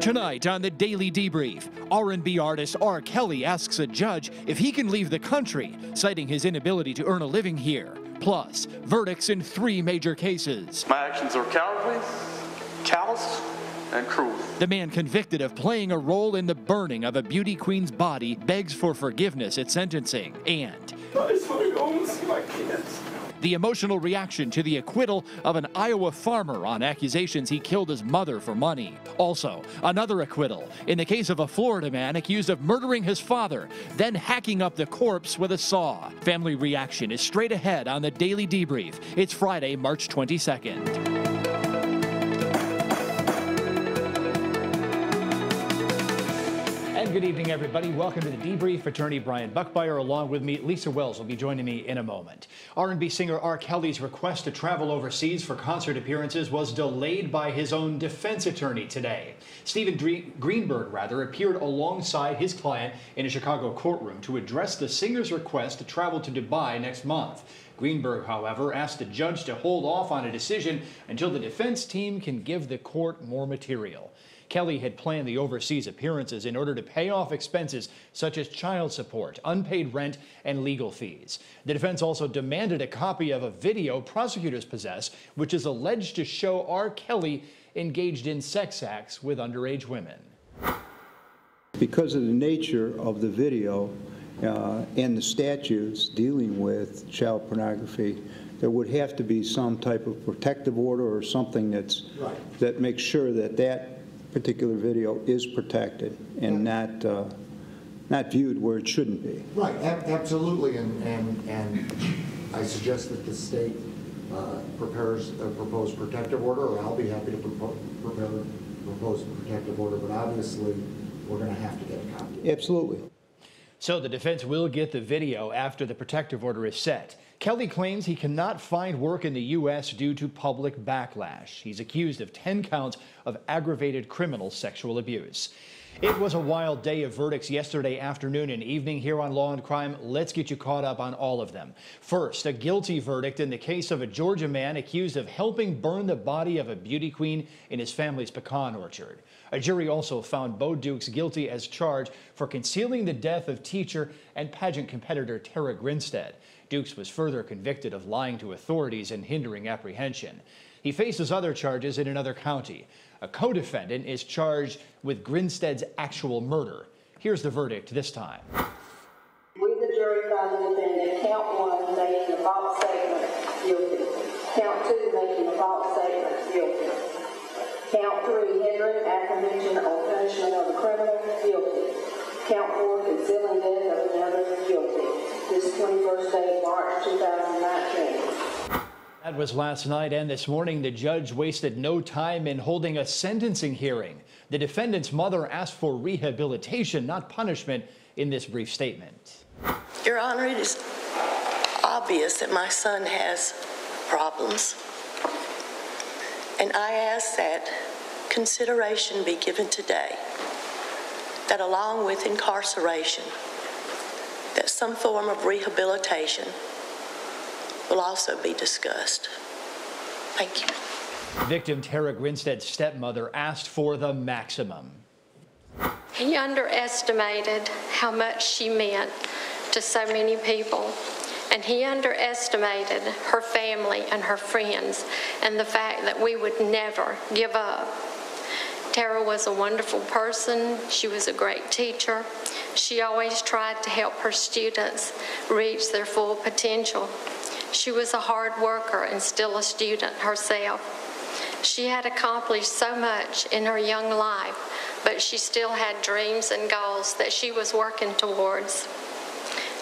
Tonight on the Daily Debrief, R&B artist R. Kelly asks a judge if he can leave the country, citing his inability to earn a living here. Plus, verdicts in 3 major cases. My actions are cowardly, callous, and cruel. The man convicted of playing a role in the burning of a beauty queen's body begs for forgiveness at sentencing. And I just want to go home and see my kids. The emotional reaction to the acquittal of an Iowa farmer on accusations he killed his mother for money. Also, another acquittal in the case of a Florida man accused of murdering his father, then hacking up the corpse with a saw. Family reaction is straight ahead on the Daily Debrief. It's Friday, March 22nd. Good evening, everybody. Welcome to the Debrief. Attorney Brian Buckbeyer, along with me, Lisa Wells, will be joining me in a moment. R&B singer R. Kelly's request to travel overseas for concert appearances was delayed by his own defense attorney today. Stephen Greenberg, appeared alongside his client in a Chicago courtroom to address the singer's request to travel to Dubai next month. Greenberg, however, asked the judge to hold off on a decision until the defense team can give the court more material. Kelly had planned the overseas appearances in order to pay off expenses such as child support, unpaid rent, and legal fees. The defense also demanded a copy of a video prosecutors possess, which is alleged to show R. Kelly engaged in sex acts with underage women. Because of the nature of the video and the statutes dealing with child pornography, there would have to be some type of protective order or something that makes sure that that particular video is protected and not viewed where it shouldn't be. Right, absolutely, and I suggest that the state prepares a proposed protective order, or I'll be happy to prepare a proposed protective order, but obviously we're going to have to get a copy. Absolutely. So the defense will get the video after the protective order is set. Kelly claims he cannot find work in the U.S. due to public backlash. He's accused of 10 counts of aggravated criminal sexual abuse. It was a wild day of verdicts yesterday afternoon and evening here on Law&Crime. Let's get you caught up on all of them. First, a guilty verdict in the case of a Georgia man accused of helping burn the body of a beauty queen in his family's pecan orchard. A jury also found Bo Dukes guilty as charged for concealing the death of teacher and pageant competitor Tara Grinstead. Dukes was further convicted of lying to authorities and hindering apprehension. He faces other charges in another county. A co-defendant is charged with Grinstead's actual murder. Here's the verdict this time. We, the jury, find the defendant, count 1, making a false statement, guilty. Count 2, making a false statement, guilty. Count 3, hindering apprehension or punishment of a criminal, guilty. Count 4, concealing death of another, guilty. This 21st day of March 2019. That was last night, and this morning the judge wasted no time in holding a sentencing hearing. The defendant's mother asked for rehabilitation, not punishment, in this brief statement. Your Honor, it is obvious that my son has problems, and I ask that consideration be given today, that along with incarceration, that some form of rehabilitation will also be discussed. Thank you. Victim Tara Grinstead's stepmother asked for the maximum. He underestimated how much she meant to so many people, and he underestimated her family and her friends and the fact that we would never give up. Tara was a wonderful person. She was a great teacher. She always tried to help her students reach their full potential. She was a hard worker and still a student herself. She had accomplished so much in her young life, but she still had dreams and goals that she was working towards.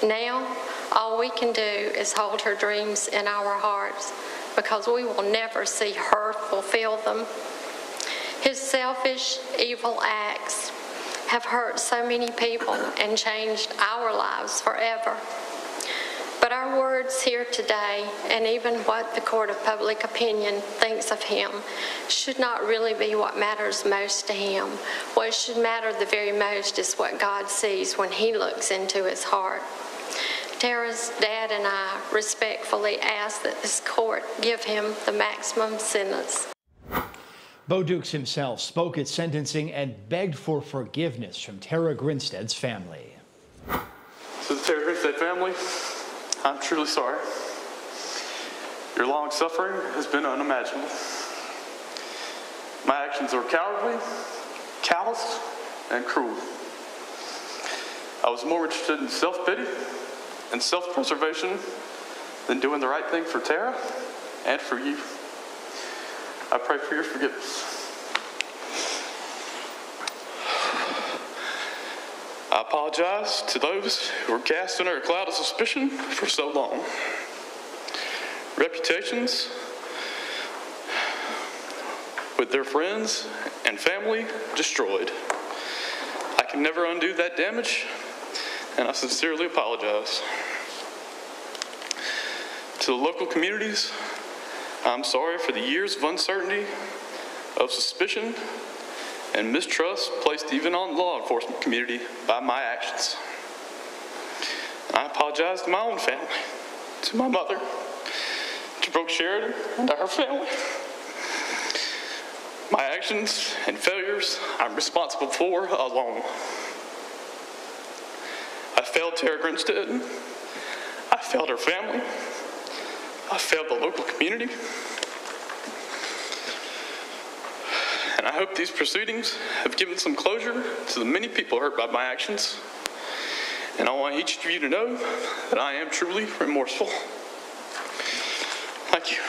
Now, all we can do is hold her dreams in our hearts, because we will never see her fulfill them. His selfish, evil acts have hurt so many people and changed our lives forever. But our words here today, and even what the court of public opinion thinks of him, should not really be what matters most to him. What should matter the very most is what God sees when he looks into his heart. Tara's dad and I respectfully ask that this court give him the maximum sentence. Bo Dukes himself spoke at sentencing and begged for forgiveness from Tara Grinstead's family. To the Tara Grinstead family, I'm truly sorry. Your long suffering has been unimaginable. My actions were cowardly, callous, and cruel. I was more interested in self-pity and self-preservation than doing the right thing for Tara and for you. I pray for your forgiveness. I apologize to those who were cast under a cloud of suspicion for so long. Reputations with their friends and family destroyed. I can never undo that damage, and I sincerely apologize. To the local communities, I'm sorry for the years of uncertainty, of suspicion, and mistrust placed even on the law enforcement community by my actions. I apologize to my own family, to my mother, to Brooke Sheridan, and to her family. My actions and failures I'm responsible for alone. I failed Tara Grinstead. I failed her family. I failed the local community. And I hope these proceedings have given some closure to the many people hurt by my actions. And I want each of you to know that I am truly remorseful. Thank you.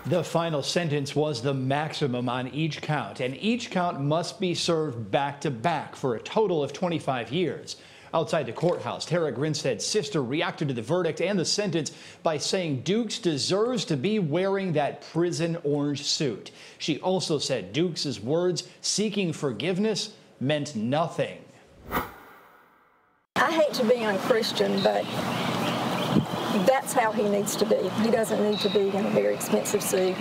The final sentence was the maximum on each count, and each count must be served back to back for a total of 25 years. Outside the courthouse, Tara Grinstead's sister reacted to the verdict and the sentence by saying Dukes deserves to be wearing that prison orange suit. She also said Dukes' words seeking forgiveness meant nothing. I hate to be unchristian, but that's how he needs to be. He doesn't need to be in a very expensive suit,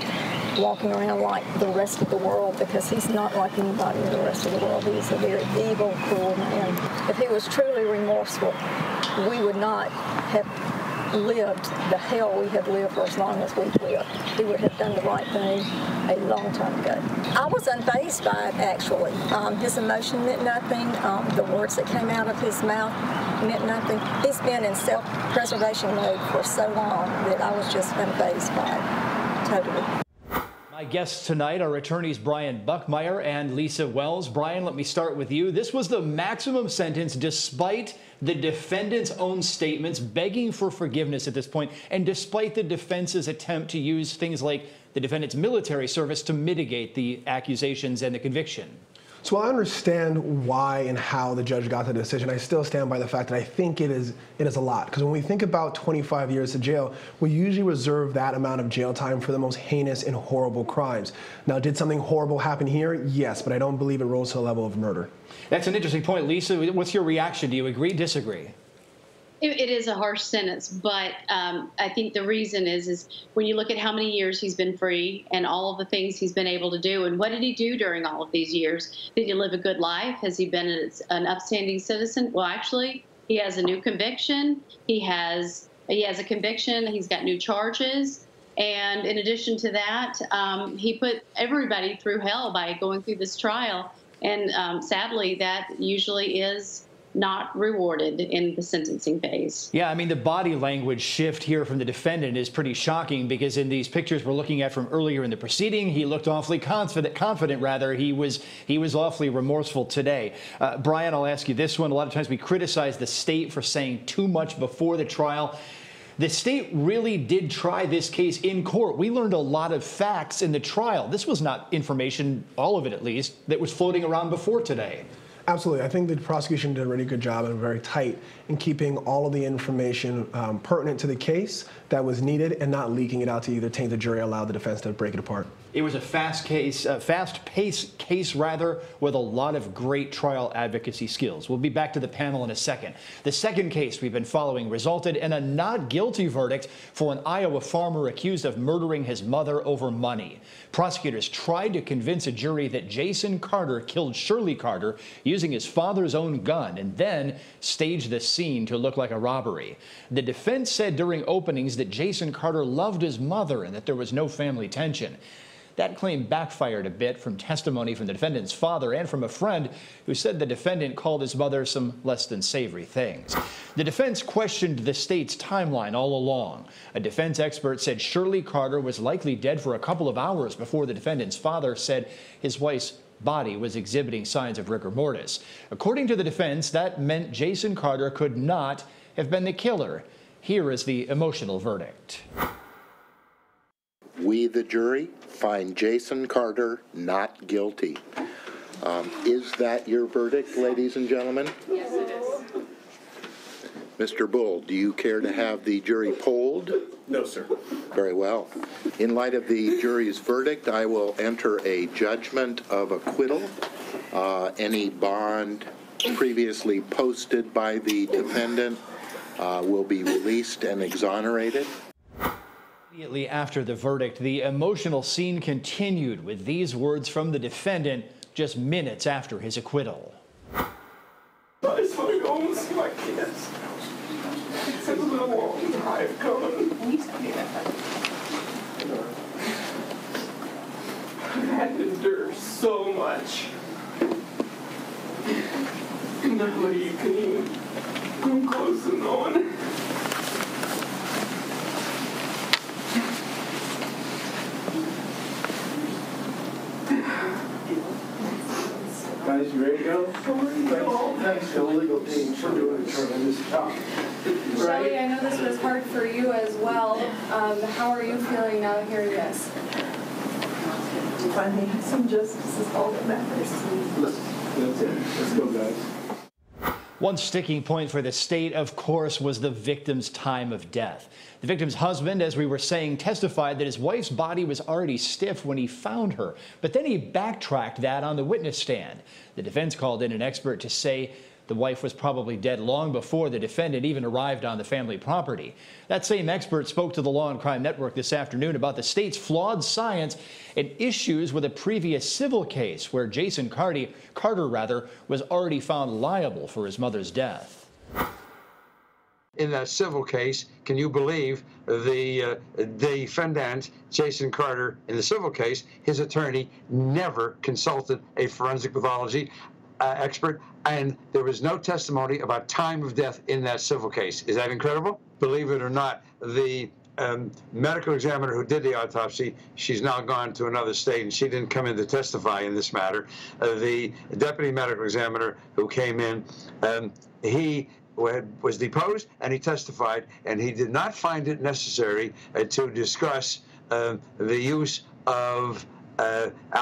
walking around like the rest of the world, because he's not like anybody in the rest of the world. He's a very evil, cruel man. If he was truly remorseful, we would not have lived the hell we have lived for as long as we've lived. He would have done the right thing a long time ago. I was unfazed by it, actually. His emotion meant nothing. The words that came out of his mouth meant nothing. He's been in self-preservation mode for so long that I was just unfazed by it, totally. My guests tonight are attorneys Brian Buckmeyer and Lisa Wells. Brian, let me start with you. This was the maximum sentence despite the defendant's own statements begging for forgiveness at this point, and despite the defense's attempt to use things like the defendant's military service to mitigate the accusations and the conviction. So I understand why and how the judge got the decision. I still stand by the fact that I think it is a lot. Because when we think about 25 years of jail, we usually reserve that amount of jail time for the most heinous and horrible crimes. Now, did something horrible happen here? Yes, but I don't believe it rose to the level of murder. That's an interesting point. Lisa, what's your reaction? Do you agree, disagree? It is a harsh sentence, but I think the reason is when you look at how many years he's been free and all of the things he's been able to do, and what did he do during all of these years? Did he live a good life? Has he been an upstanding citizen? Well, actually, he has a new conviction. He has a conviction. He's got new charges. And in addition to that, he put everybody through hell by going through this trial. And sadly, that usually is not rewarded in the sentencing phase. Yeah, I mean, the body language shift here from the defendant is pretty shocking, because in these pictures we're looking at from earlier in the proceeding, he looked awfully confident rather. He was awfully remorseful today. Brian, I'll ask you this one. A lot of times we criticize the state for saying too much before the trial. The state really did try this case in court. We learned a lot of facts in the trial. This was not information, all of it at least, that was floating around before today. Absolutely. I think the prosecution did a really good job and very tight in keeping all of the information pertinent to the case that was needed and not leaking it out to either taint the jury or allow the defense to break it apart. It was a fast-paced case, with a lot of great trial advocacy skills. We'll be back to the panel in a second. The second case we've been following resulted in a not guilty verdict for an Iowa farmer accused of murdering his mother over money. Prosecutors tried to convince a jury that Jason Carter killed Shirley Carter using his father's own gun and then staged the scene to look like a robbery. The defense said during openings that Jason Carter loved his mother and that there was no family tension. That claim backfired a bit from testimony from the defendant's father and from a friend who said the defendant called his mother some less than savory things. The defense questioned the state's timeline all along. A defense expert said Shirley Carter was likely dead for a couple of hours before the defendant's father said his wife's body was exhibiting signs of rigor mortis. According to the defense, that meant Jason Carter could not have been the killer. Here is the emotional verdict. We, the jury, find Jason Carter not guilty. Is that your verdict, ladies and gentlemen? Yes, it is. Mr. Bull, do you care to have the jury polled? No, sir. Very well. In light of the jury's verdict, I will enter a judgment of acquittal. Any bond previously posted by the defendant will be released and exonerated. Immediately after the verdict, the emotional scene continued with these words from the defendant just minutes after his acquittal. I just want to go home and see my kids. It's been a long drive coming. I've had to endure so much. Now you can even come close to knowing. Guys, you ready to go? Thanks to the legal team for doing a tremendous job. Shelley, I know this was hard for you as well. How are you feeling now hearing this? Finally have some justice is all that matters. That's it. Let's go, guys. One sticking point for the state, of course, was the victim's time of death. The victim's husband, as we were saying, testified that his wife's body was already stiff when he found her, but then he backtracked that on the witness stand. The defense called in an expert to say the wife was probably dead long before the defendant even arrived on the family property. That same expert spoke to the Law and Crime Network this afternoon about the state's flawed science and issues with a previous civil case where Jason Carter was already found liable for his mother's death. In that civil case, can you believe the defendant, Jason Carter, in the civil case, his attorney never consulted a forensic pathology expert, and there was no testimony about time of death in that civil case. Is that incredible? Believe it or not, the medical examiner who did the autopsy, she's now gone to another state, and she didn't come in to testify in this matter. The deputy medical examiner who came in, he was deposed and he testified, and he did not find it necessary to discuss the use of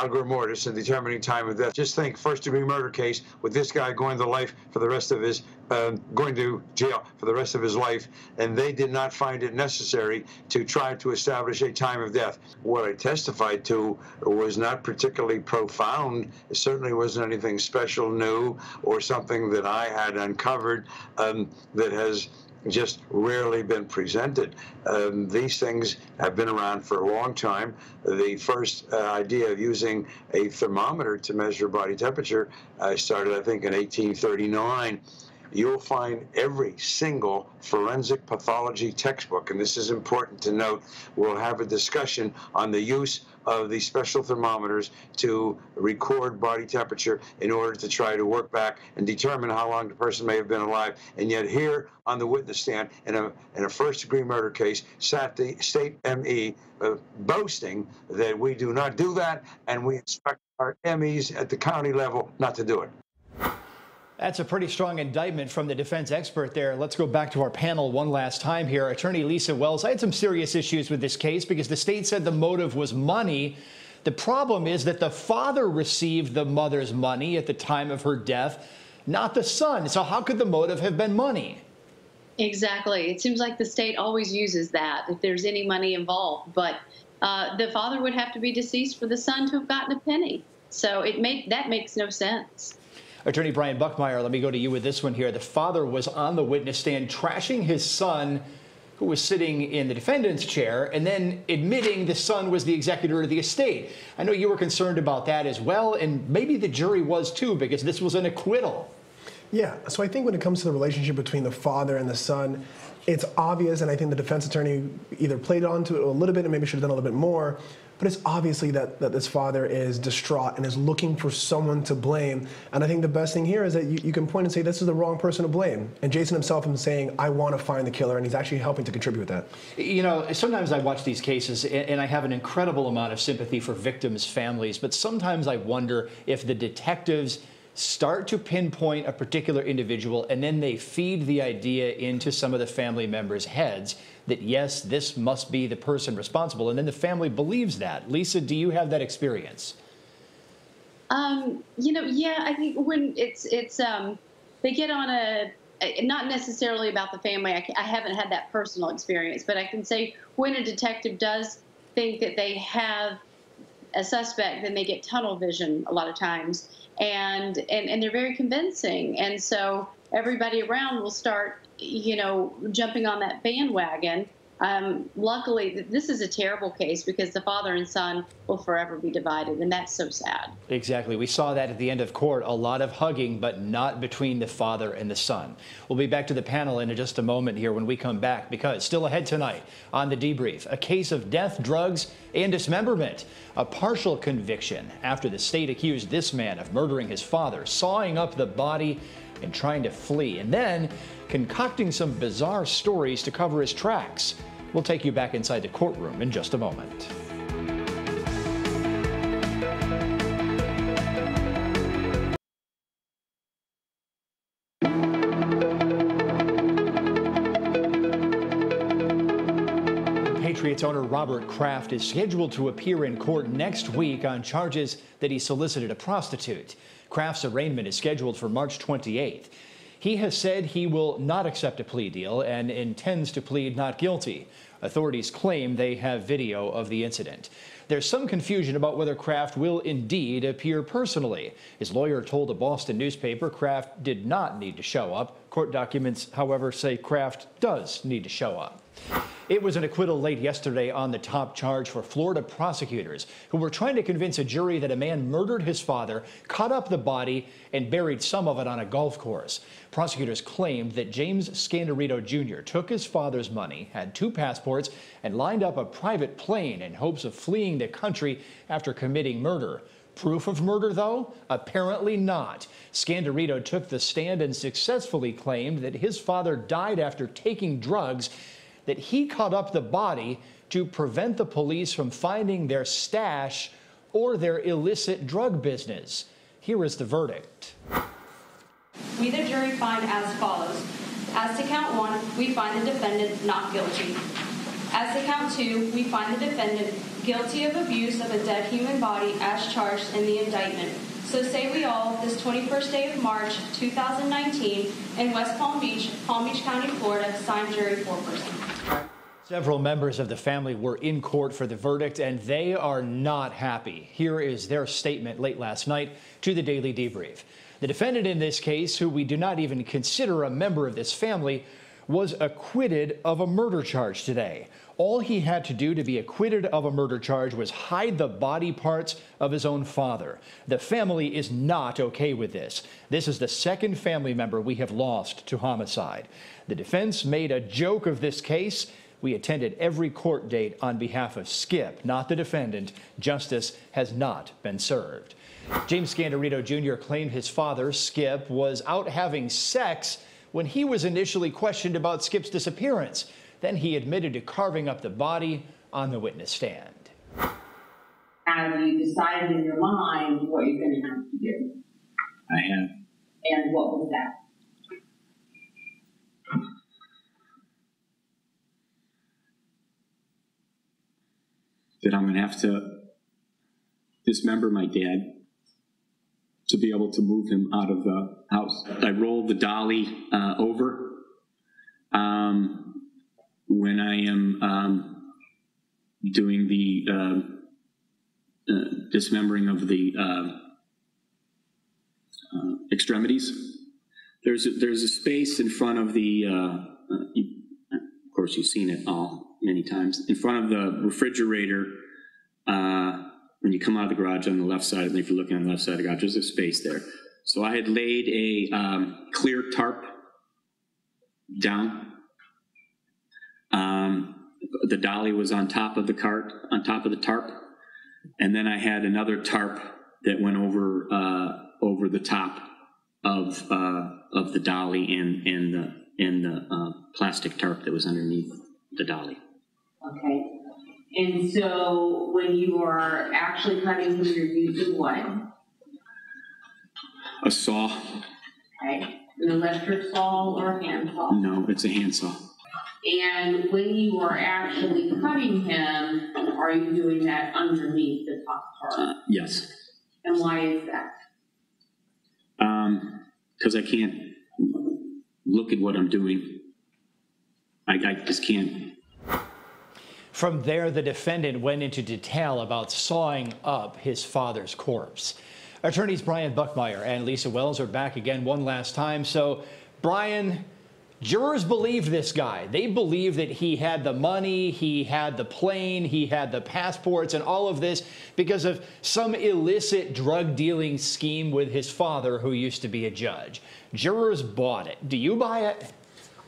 rigor mortis in determining time of death. Just think, first-degree murder case with this guy going to life for the rest of his, going to jail for the rest of his life, and they did not find it necessary to try to establish a time of death. What I testified to was not particularly profound. It certainly wasn't anything special, new, or something that I had uncovered that has just rarely been presented. These things have been around for a long time. The first idea of using a thermometer to measure body temperature started, I think, in 1839. You'll find every single forensic pathology textbook, and this is important to note, we'll have a discussion on the use of these special thermometers to record body temperature in order to try to work back and determine how long the person may have been alive. And yet here on the witness stand, in a first-degree murder case, sat the state ME boasting that we do not do that, and we expect our MEs at the county level not to do it. That's a pretty strong indictment from the defense expert there. Let's go back to our panel one last time here. Attorney Lisa Wells, I had some serious issues with this case because the state said the motive was money. The problem is that the father received the mother's money at the time of her death, not the son. So how could the motive have been money? Exactly. It seems like the state always uses that if there's any money involved. But the father would have to be deceased for the son to have gotten a penny. So that makes no sense. Attorney Brian Buckmeyer, let me go to you with this one here. The father was on the witness stand trashing his son, who was sitting in the defendant's chair, and then admitting the son was the executor of the estate. I know you were concerned about that as well, and maybe the jury was too, because this was an acquittal. Yeah, so I think when it comes to the relationship between the father and the son, it's obvious, and I think the defense attorney either played onto it a little bit and maybe should have done a little bit more, but it's obviously that this father is distraught and is looking for someone to blame. And I think the best thing here is that you can point and say, this is the wrong person to blame. And Jason himself is saying, I want to find the killer, and he's actually helping to contribute with that. You know, sometimes I watch these cases and I have an incredible amount of sympathy for victims' families, but sometimes I wonder if the detectives start to pinpoint a particular individual and then they feed the idea into some of the family members' heads that, yes, this must be the person responsible, and then the family believes that. Lisa, do you have that experience? You know, yeah, I think when it's they get on not necessarily about the family. I haven't had that personal experience, but I can say when a detective does think that they have a suspect, then they get tunnel vision a lot of times, and they're very convincing, and so everybody around will start, you know, jumping on that bandwagon. Luckily, this is a terrible case because the father and son will forever be divided, and that's so sad. Exactly. We saw that at the end of court, a lot of hugging, but not between the father and the son. We'll be back to the panel in just a moment here when we come back, because still ahead tonight on The Debrief, a case of death, drugs, and dismemberment. A partial conviction after the state accused this man of murdering his father, sawing up the body, and trying to flee, and then concocting some bizarre stories to cover his tracks. We'll take you back inside the courtroom in just a moment. Patriots owner Robert Kraft is scheduled to appear in court next week on charges that he solicited a prostitute. Kraft's arraignment is scheduled for March 28th. He has said he will not accept a plea deal and intends to plead not guilty. Authorities claim they have video of the incident. There's some confusion about whether Kraft will indeed appear personally. His lawyer told a Boston newspaper Kraft did not need to show up. Court documents, however, say Kraft does need to show up. It was an acquittal late yesterday on the top charge for Florida prosecutors who were trying to convince a jury that a man murdered his father, cut up the body, and buried some of it on a golf course. Prosecutors claimed that James Scandarito Jr. took his father's money, had 2 passports, and lined up a private plane in hopes of fleeing the country after committing murder. Proof of murder, though? Apparently not. Scandarito took the stand and successfully claimed that his father died after taking drugs, that he cut up the body to prevent the police from finding their stash or their illicit drug business. Here is the verdict. We, the jury, find as follows. As to count 1, we find the defendant not guilty. As to count 2, we find the defendant guilty of abuse of a dead human body as charged in the indictment. So say we all, this 21st day of March 2019 in West Palm Beach, County, Florida, signed jury foreperson. Several members of the family were in court for the verdict, and they are not happy. Here is their statement late last night to the Daily Debrief. The defendant in this case, who we do not even consider a member of this family, was acquitted of a murder charge today. All he had to do to be acquitted of a murder charge was hide the body parts of his own father. The family is not okay with this. This is the second family member we have lost to homicide. The defense made a joke of this case. We attended every court date on behalf of Skip, not the defendant. Justice has not been served. James Scandarito Jr. claimed his father, Skip, was out having sex when he was initially questioned about Skip's disappearance. Then he admitted to carving up the body on the witness stand. Have you decided in your mind what you're going to have to do? I have. And what was that? That I'm going to have to dismember my dad to be able to move him out of the house. I rolled the dolly over when I am doing the dismembering of the extremities. There's a space in front of the, of course you've seen it all many times, in front of the refrigerator. When you come out of the garage on the left side, and if you're looking on the left side of the garage, there's a space there. So I had laid a clear tarp down The dolly was on top of the cart, on top of the tarp, and then I had another tarp that went over over the top of the dolly and the plastic tarp that was underneath the dolly. Okay. And so when you are actually cutting him, you're using what? A saw. Okay. An electric saw or a hand saw? No, it's a handsaw. And when you are actually cutting him, are you doing that underneath the top part? Yes. And why is that? Because I can't look at what I'm doing. I just can't. From there, the defendant went into detail about sawing up his father's corpse. Attorneys Brian Buckmeyer and Lisa Wells are back again one last time. So, Brian, jurors believed this guy. They believed that he had the money, he had the plane, he had the passports and all of this because of some illicit drug dealing scheme with his father who used to be a judge. Jurors bought it. Do you buy it?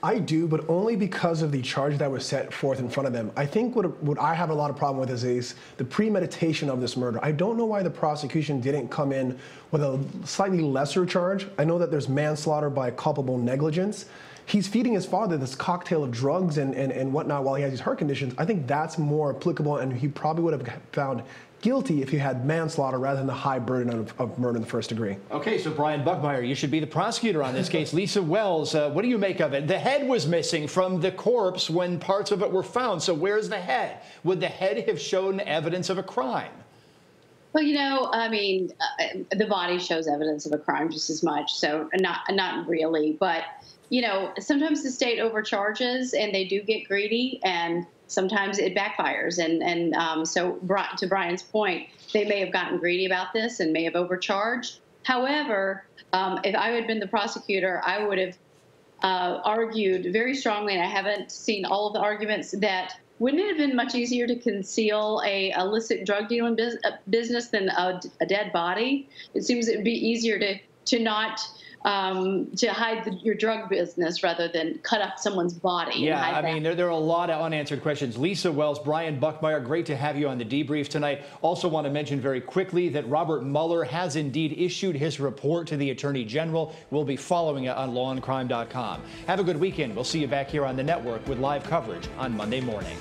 I do, but only because of the charge that was set forth in front of them. I think what I have a lot of problem with is the premeditation of this murder. I don't know why the prosecution didn't come in with a slightly lesser charge. I know that there's manslaughter by culpable negligence. He's feeding his father this cocktail of drugs and whatnot while he has these heart conditions. I think that's more applicable, and he probably would have found guilty if he had manslaughter rather than the high burden of murder in the first degree. Okay, so Brian Buckmeyer, you should be the prosecutor on this case. Lisa Wells, what do you make of it? The head was missing from the corpse when parts of it were found. So where's the head? Would the head have shown evidence of a crime? Well, you know, I mean, the body shows evidence of a crime just as much. So not really, but you know, sometimes the state overcharges and they do get greedy, and sometimes it backfires. And so to Brian's point, they may have gotten greedy about this and may have overcharged. However, if I had been the prosecutor, I would have argued very strongly, and I haven't seen all of the arguments, that wouldn't it have been much easier to conceal a illicit drug dealing business than a dead body? It seems it would be easier to not to hide your drug business rather than cut up someone's body. Yeah, I mean, there are a lot of unanswered questions. Lisa Wells, Brian Buckmeyer, great to have you on the debrief tonight. Also want to mention very quickly that Robert Mueller has indeed issued his report to the Attorney General. We'll be following it on lawandcrime.com. Have a good weekend. We'll see you back here on the network with live coverage on Monday morning.